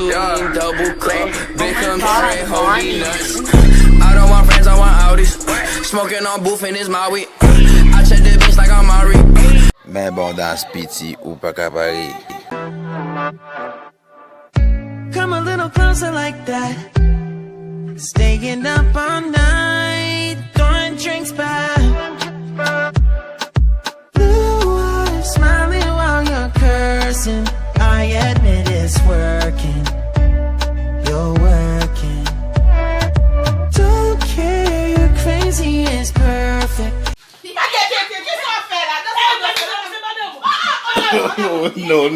you eating double cup. Big come straight, holy nuts. I don't want friends, I want Audis. Smoking on booth in his Maui. I check the bitch like I'm Mari. Men bon dans piti ou pas capable. Come a little closer like that. Staying up all night, throwing drinks back. Blue eyes smiling while you're cursing. I admit it's working. You're working. Don't care, you're crazy, it's perfect. No.